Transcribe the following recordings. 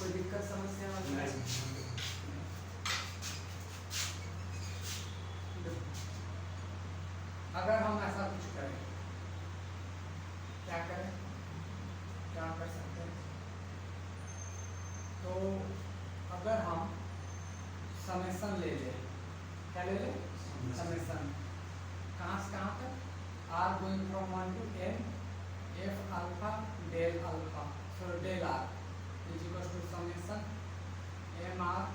कोई दिक्कत समस्या अगर हम ऐसा कुछ करें, क्या करें, क्या कर सकते हैं? तो अगर हम समेशन ले लें, क्या ले लें? समेशन कहाँ से कहाँ तक? r going from 1 to n f alpha del alpha, so del r is equal to summation m r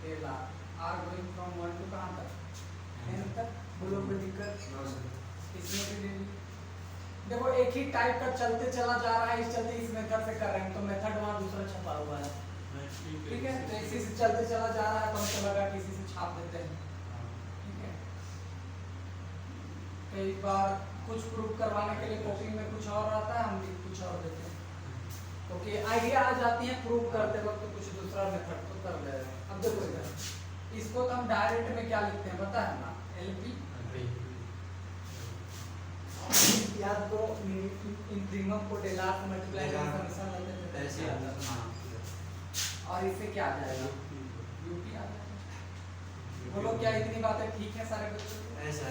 del r going from 1 to कहाँ तक? n तक। बोलो कोई दिक्कत? इसमें भी देखो एक ही टाइप का चलते चला जा रहा है, इस चलते इस मेथड से कर रहे हैं, तो मेथड वहाँ दूसरा छपा हुआ है, ठीक है? तो इसी से चलते चला जा रहा है, तो हमको लगा कि इसी से छाप देते हैं, ठीक है? कई बार कुछ प्रूफ करवाने के लिए कॉपी में कुछ और आता है, हम भी कुछ और देते हैं, क्योंकि आइडिया आ जाती है प्रूफ करते वक्त तो कुछ दूसरा मेथड तो कर ले रहे हैं। अब देखो इधर इसको तो हम डायरेक्ट में क्या लिखते हैं पता है ना? एलपी याद करो, इंटीग्रल को डेलार से मल्टीप्लाई करके समेशन लेते थे, ऐसे आता था। और इससे क्या आ जाएगा? यूपी आ जाएगा। बोलो क्या इतनी बातें ठीक है सारे बच्चों को? ऐसा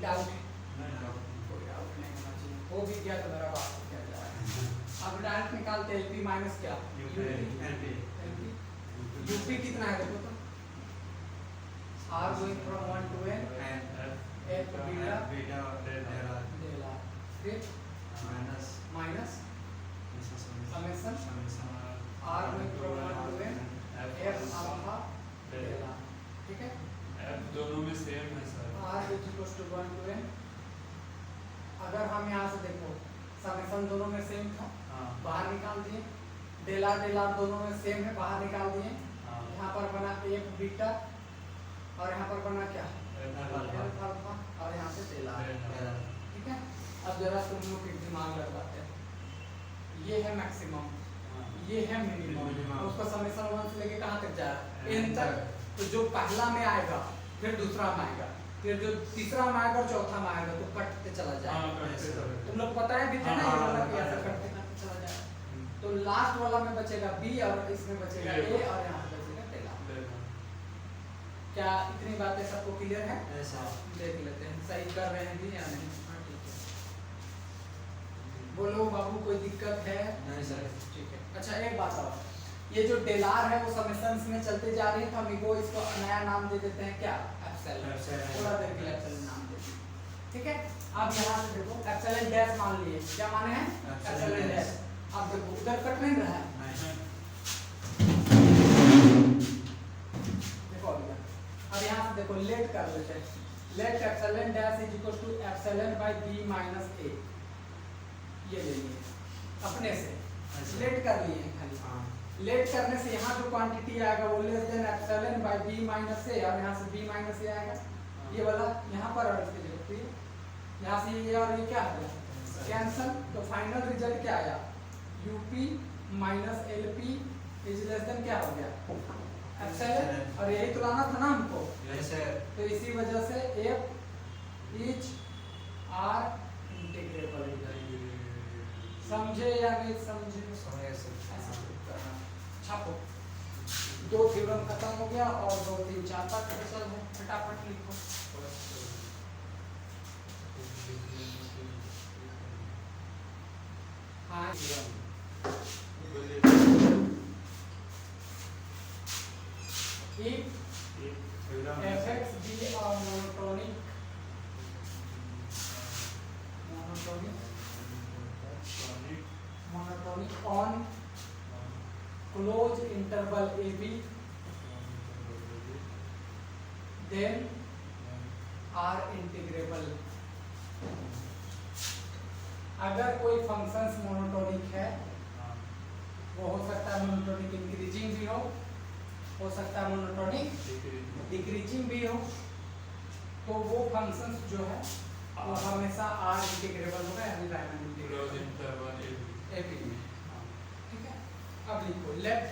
डाउट कोई डाउट नहीं होना चाहिए, हो भी गया तो मेरा बात क्या जाएगा। अब डायरेक्ट निकालते एलपी माइनस क्या? यूपी कितना है देखो तो, r going from 1 to n f beta del r फिर minus summation r going from 1 to n f alpha del r, ठीक है? f दोनों में सेम है sir, r is equal to 1 to n। अगर हम यहाँ से देखो समेशन दोनों में सेम था, बाहर निकाल दिए, डेल r दोनों में सेम है, बाहर निकाल दिए, यहाँ पर बना f बीटा और यहाँ पर बना क्या? अल्फा और यहाँ से डेल r, ठीक है? अब जरा तुम लोग एक दिमाग लगाते हैं, ये है मैक्सिमम, ये है मिनिमम, उसका समेशन 1 से लेके कहाँ तक जा रहा है? n तक। तो जो पहला में आएगा फिर दूसरा में आएगा, फिर जो तीसरा में आएगा और चौथा में आएगा, तो कटते चला जाएगा। तुम लोग पता है भी थे ना ये वाला कि ऐसा कटते कटते चला जाएगा। तो लास्ट वाला में बचेगा b और इसमें बचेगा a और यहाँ पे बचेगा डेल r। क्या इतनी बातें सबको क्लियर है? ऐसा देख लेते हैं सही कर रहे हैं भी या नहीं। हाँ ठीक है, बोलो बाबू कोई दिक्कत है? नहीं सर, ठीक है। अच्छा एक बात और, ये जो डेल r है वो समेशंस में चलते जा रही है, तो हम इसको नया नाम दे देते हैं क्या? एप्सिलॉन। थोड़ा देर के लिए एप्सिलॉन नाम देते हैं, ठीक है? अब यहाँ से देखो एप्सिलॉन डैश मान लिए, क्या माने हैं? Epsilon dash. अब देखो उधर कट नहीं रहा है, देखो अब यहाँ से देखो लेट कर लेते हैं, let epsilon dash is equal to epsilon by b minus a, ये ले लिए अपने से, लेट कर लिए खाली। लेट करने से यहाँ जो क्वांटिटी आएगा वो less than epsilon by b minus a, और यहाँ से b माइनस a आएगा, ये वाला यहाँ पर, और इसके लिए यहाँ से ये और ये क्या आ गया? कैंसल। तो फाइनल रिजल्ट क्या आया? UP minus LP is less than क्या हो गया? एप्सिलॉन। और यही तो लाना था ना हमको, तो इसी वजह से f इज r इंटीग्रेबल। समझे या नहीं समझे? छापो, 2 थ्योरम खत्म हो गया और 2 3 4 तक क्वेश्चन है, फटाफट लिखो। हाँ if fx be a monotonic on closed interval ab, then r integrable. अगर कोई फंक्शंस मोनोटोनिक है, वो हो सकता है मोनोटोनिक इंक्रीजिंग भी हो सकता है मोनोटोनिक डिक्रीजिंग भी हो, तो वो फंक्शंस जो है वो हमेशा r इंटीग्रेबल होगा, यानी राइमन इंटीग्रेबल ab में, ठीक है? अब लिखो लेट,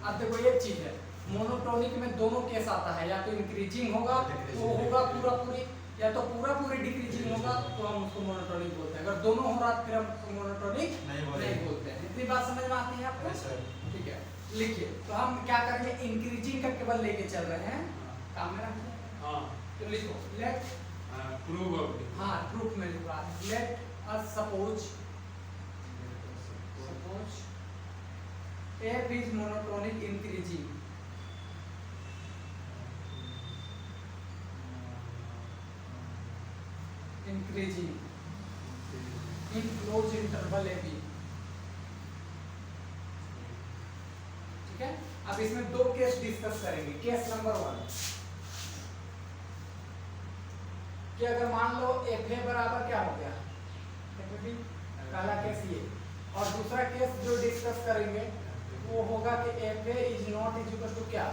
अब देखो एक चीज है, मोनोटोनिक में दोनों केस आता है, या तो इंक्रीजिंग होगा तो होगा पूरा पूरी, या तो पूरा पूरी डिक्रीजिंग होगा तो हम उसको मोनोटोनिक बोलते हैं, अगर दोनों हो रहा तो फिर हम उसको मोनोटोनिक नहीं बोलते हैं। इतनी बात समझ में आती है आपको? ठीक है, लिखिए। तो हम क्या करेंगे, इंक्रीजिंग का केवल लेके चल रहे हैं, काम में रखते हैं। हाँ तो लिखो लेट प्रूव ऑफ हाँ प्रूफ में लिख रहा है, let us suppose f is monotonic increasing in closed interval ab। ठीक है, अब इसमें दो केस डिस्कस करेंगे। केस नंबर 1 कि अगर मान लो fa बराबर क्या हो गया, पहला केस ये, और दूसरा केस जो डिस्कस करेंगे वो होगा कि fa is not equal to क्या,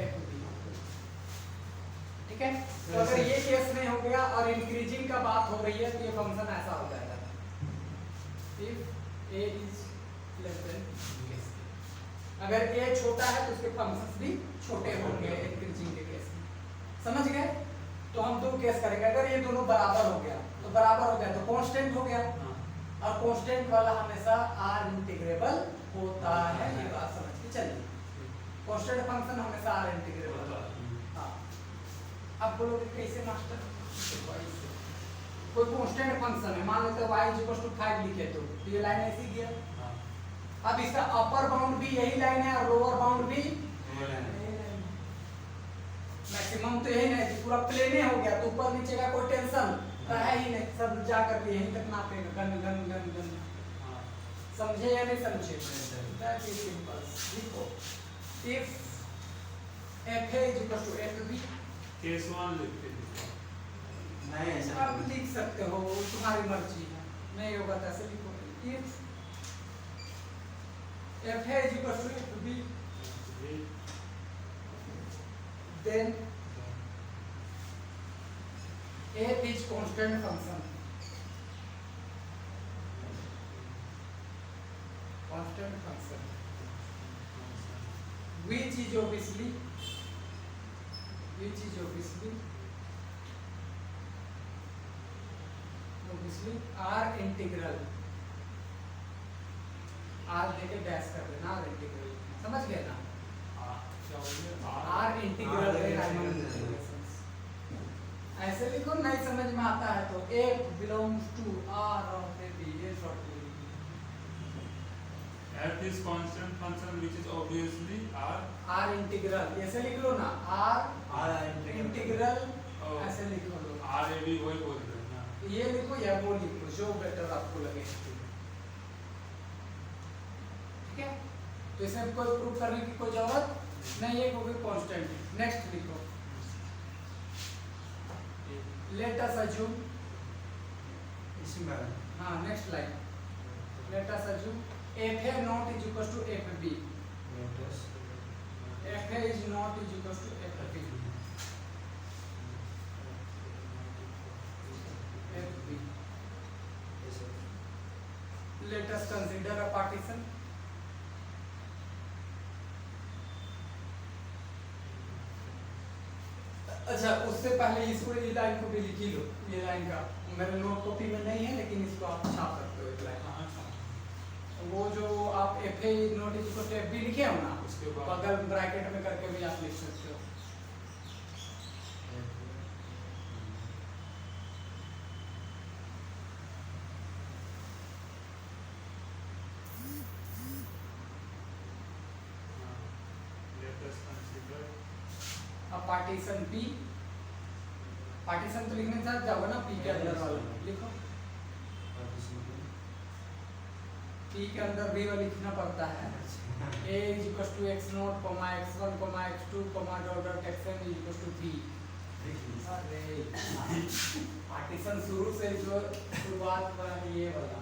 f2b। ठीक है, तो अगर ये केस नहीं हो गया और इंक्रीजिंग का बात हो रही है तो ये फंक्शन ऐसा हो जाएगा, if a is less than case. अगर a छोटा है तो उसके फंक्शंस भी छोटे होंगे इंक्रीजिंग के केस में। समझ गए? तो हम दो केस करेंगे, अगर ये दोनों बराबर हो गया तो बराबर हो गया तो कांस्टेंट हो गया, और कांस्टेंट वाला हमेशा r इंटीग्रेबल होता है, ये बात समझ के चलिए। कांस्टेंट फंक्शन हमेशा r इंटीग्रेबल होता है। हां, अब बोलोगे कैसे मास्टर? कोई कांस्टेंट फंक्शन है, मान लेते y 5 लिखे तो ये लाइन ऐसी गया। अब इसका अपर बाउंड भी यही लाइन है और लोअर बाउंड भी मैक्सिमम तो यही नहीं, पूरा प्लेन हो गया तो ऊपर नीचे का कोई टेंशन है ही नहीं, सब जा करके यहीं तक नापेगा, गन गन गन गन। समझे या नहीं समझे? That is simple. देखो if fa is equal to fb, case 1 लिखते हैं। नहीं ऐसा आप लिख सकते हो, तुम्हारी मर्जी है, नहीं होगा तो ऐसे लिखो। If fa is equal to fb then f is constant function, constant function which is obviously r integral, r देके डैश कर देना, r इंटीग्रल समझ गए ना? r इंटीग्रल ऐसे लिखो, नहीं समझ में आता है तो f belongs to r of a b, ये शॉर्ट लिखिए। f is constant function which is obviously r integral ऐसे लिख लो ना, r इंटीग्रल ऐसे लिख लो। r a b वही बोल रहे हैं ना, ये लिखो या वो लिखो, जो बेटर आपको लगे। ठीक है, तो इसमें कोई प्रूफ करने की कोई जरूरत नहीं है, क्योंकि कांस्टेंट। नेक्स्ट लिखो, लेट अस अज्यूम, इसी में हाँ next line, let us assume fa not is equal to fb, fa is not is equal to fb, fb। let us consider a partition, अच्छा उससे पहले इसको, ये लाइन को भी लिख ही लो, ये लाइन का मेरे नोट कॉपी में नहीं है लेकिन इसको आप छाप सकते हो। एक लाइन वो जो आप fa not is equal to fb लिखे हो ना, उसके बाद बगल ब्रैकेट में करके भी आप लिख सकते हो। let us consider अब पार्टीशन p, पार्टीशन तो लिखने साथ जाओगे ना, p के अंदर वाला लिखो, p के अंदर भी वो लिखना पड़ता है। a is equal to x0, x1, x2, dot dot xn is equal to b। अरे पार्टीशन शुरू से जो शुरुआत वाला ये वाला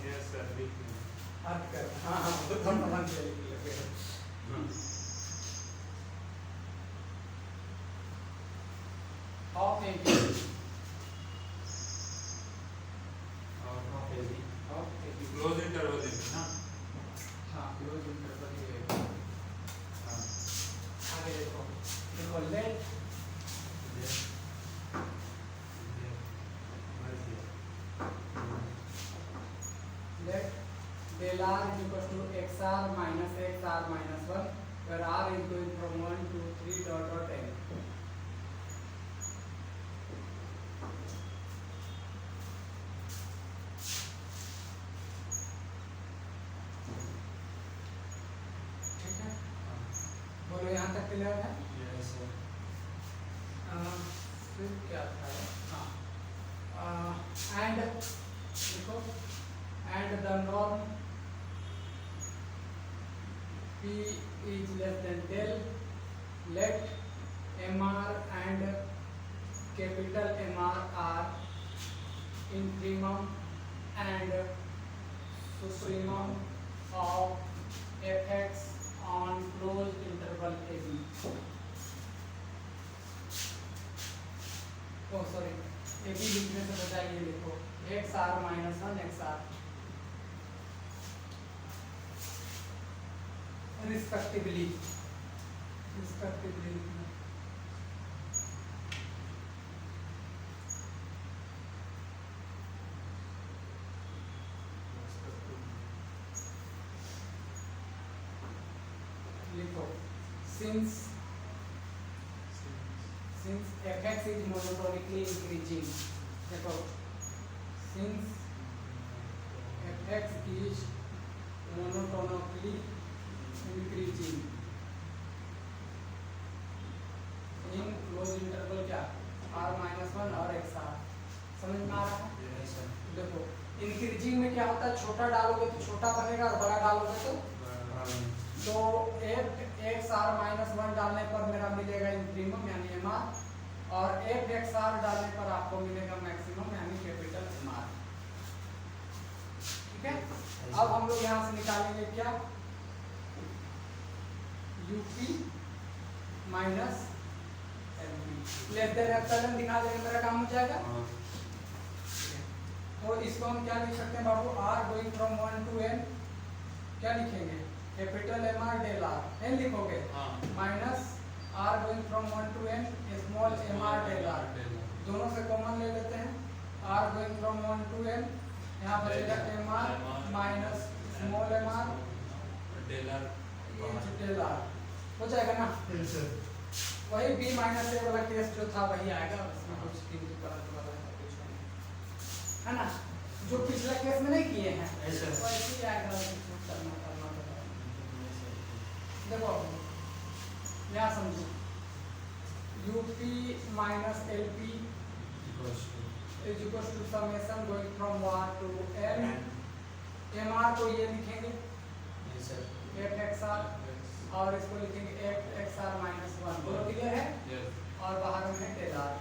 yes sir लिख लें। हट कर, हाँ हाँ तो हम मन से लिख लेंगे। Of A B, of A B, close interval लिखना ना, हाँ क्लोज इंटरवल ये। आगे देखो r is equal to xr minus xr minus 1, where r is going from 1 to 3 dot dot n. ठीक है, बोलो यहाँ तक क्लियर है? Yes, sir. फिर क्या था? हाँ, एंड देखो, and the norm P is less than del, let MR and capital MR are infimum and supremum of fx on closed interval AB. Oh sorry, AB लिखने से बजाय ये लिखो XR minus 1 XR respectively लिखना। लिखो since fx is monotonically increasing, देखो since fx is monotonically increasing in close interval क्या r minus 1 और xr, समझ में आ रहा है? Yes, sir. देखो इंक्रीजिंग में क्या होता है, छोटा डालोगे तो छोटा बनेगा और बड़ा डालोगे तो xr minus 1 डालने पर मेरा मिलेगा इंफिनिमम यानी mr, और xr डालने पर आपको मिलेगा मैक्सिमम यानी कैपिटल mr। ठीक है, अब हम लोग यहाँ से निकालेंगे क्या, UP minus less than epsilon दिखा देंगे, मेरा काम हो जाएगा। तो इसको हम क्या लिख सकते हैं बाबू, r going from 1 to n क्या लिखेंगे, capital MR del r n लिखोगे, minus r going from 1 to n small mr del r, दोनों से कॉमन ले लेते हैं, r going from 1 to n यहाँ बचेगा mr minus small mr del r, हो जाएगा ना? वही b माइनस a वाला केस जो था वही आएगा, इसमें कुछ किंतु परंतु वाला कुछ नहीं है ना, जो पिछला केस में नहीं किए हैं वैसे ही आएगा, करना देखो यहाँ समझो, UP minus LP is equals to summation going from 1 to n, MR को ये लिखेंगे fxr और इसको लिखेंगे xr minus 1, दोनों क्लियर है? और बाहर में है डेल r।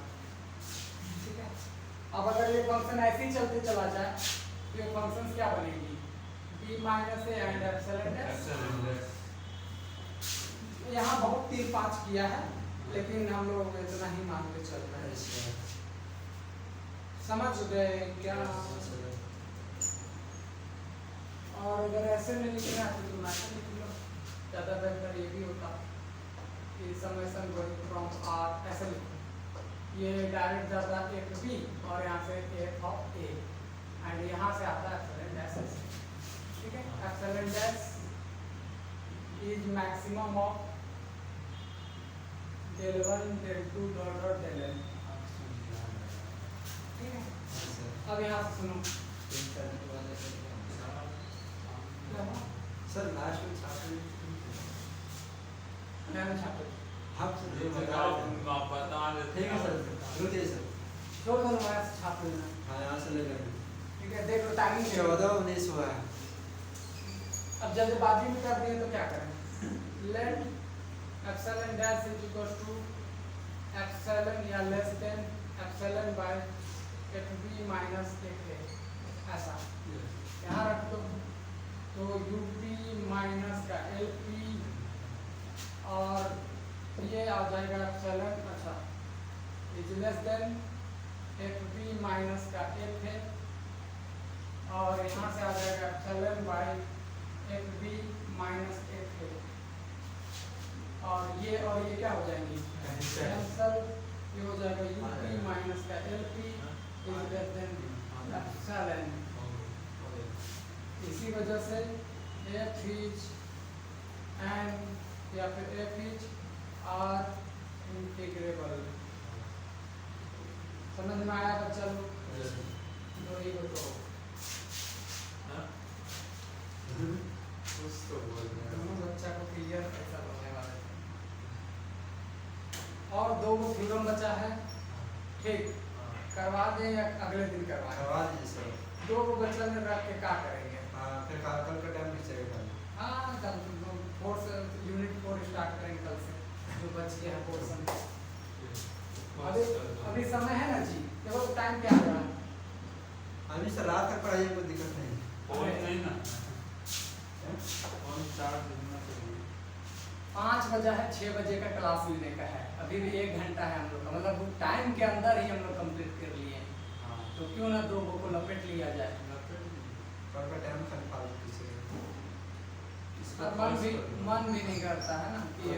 ठीक है, अब अगर ये फंक्शन ऐसे ही चलते चला जाए तो ये फंक्शन क्या बनेगी, b minus a and epsilon s। यहाँ बहुत 3-5 किया है लेकिन हम लोग इतना ही मान के चल रहे हैं, समझ गए क्या? और अगर ऐसे में लिखना है तो तुम ऐसे लिख लो, ज़्यादा बेहतर ये भी होता कि समेशन गोइंग फ्रॉम r ऐसे लिखो, ये डायरेक्ट जाता है एक b और यहाँ से f ऑफ a एंड यहाँ से आता है एप्सिलॉन डैश। ठीक है, epsilon dash is maximum of del 1 del 2 dot dot del n। ठीक है, अब यहाँ से सुनो सर लास्ट में छात्र मैंने छापे आप ये बताओ, आप बता देते ठीक है सर, रुकिए सर, छोड़ दो मैं छाप लेना। हाँ यहाँ से ले लेंगे। ठीक है, देख लो टाइमिंग 14-19 हुआ है। अब जल्दबाजी में कर दिए तो क्या करें, let epsilon dash is equal to epsilon या less than epsilon by fb minus fa, ऐसा यहाँ रख दो, तो UP माइनस का LP और ये आ जाएगा एप्सिलॉन, अच्छा is less than FB minus का FA और यहाँ से आ जाएगा epsilon by FB minus FA, और ये क्या हो जाएंगी कैंसल, ये हो जाएगा UP माइनस का LP is less than epsilon. इसी वजह से F is N या फिर F is R इंटीग्रेबल। समझ में आया बच्चा लोग? तो ये बताओ कुछ तो बोल रहे हैं। दोनों बच्चा को क्लियर कैसा होने वाले थे। और दो गो थ्योरम बचा है, ठीक, करवा दें या अगले दिन करवाएं? करवा दीजिए सर। दो गो बच्चा में रख के क्या करेंगे? हाँ फिर कल का टाइम नहीं चलेगा। हाँ कल फोर्स यूनिट 4 स्टार्ट करेंगे कल से, जो बच गया है पोर्शन। अभी समय है ना जी, देखो टाइम क्या हो रहा है? अभी सर रात तक पढ़ाइए, कोई दिक्कत नहीं। फोन नहीं ना, फोन चार्ज देना चाहिए। 5 बजा है, 6 बजे का क्लास लेने का है, अभी भी 1 घंटा है हम लोग का, मतलब टाइम के अंदर ही हम लोग कंप्लीट कर लिए हैं। हाँ, तो क्यों ना दो को लपेट लिया जाए। कल का टाइम खाली फालतू किसी और मन भी नहीं करता है ना कि ये